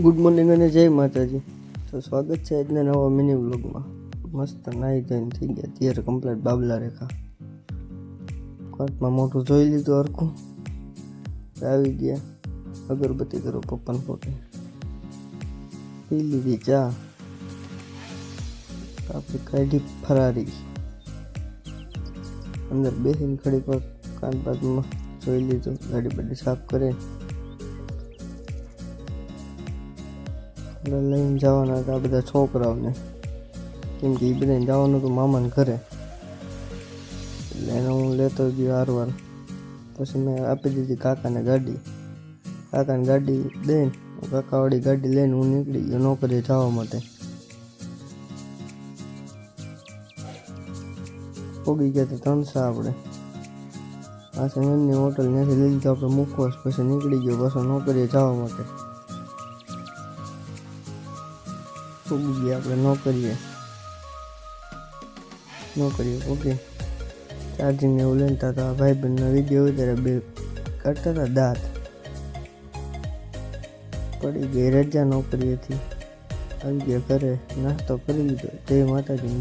Good morning અને જય માતાજી. તો સ્વાગત છે આજના નવા મિની વ્લોગમાં. મસ્ત નાહી ધોઈને થઈ ગયા ત્યારે કમ્પ્લીટ બાબલા રેખા. કોર્ટમાં મોટું જોઈ લીધું હરખું. આવી ગયા અગરબત્તી કરો પપ્પાને ફોટે. પી લીધી ચા. આપણે કાઢી ફરારી. અંદર બેસીને ખડી પર કાનબાદમાં જોઈ લીધું. ગાડી બાડી સાફ કરે લઈને જવાના હતા બધા છોકરાઓને, કેમ કે એ બધાને જવાનું હતું મામાને ઘરે. એટલે એને હું લેતો ગયો હારવાર. પછી મેં આપી દીધી કાકાને ગાડી. કાકાને ગાડી દઈને કાકાવાળી ગાડી લઈને હું નીકળી ગયો નોકરીએ જવા માટે. પોગી ગયા તો ત્રણસા આપણે પાસે એમની હોટલ ત્યાંથી લઈ લીધું આપણે મૂકવાસ. પછી નીકળી ગયો પાછો નોકરીએ જવા માટે. પોગી ગયા આપણે નોકરીએ પોગી ચાર્જિંગ એવું લેતા હતા. ભાઈબંધનો વિડીયો ત્યારે બે કાઢતા હતા દાંત. પડી ગઈ રજા નોકરીએથી. આવી ગયા ઘરે, નાસ્તો કરી લીધો. જય માતાજી.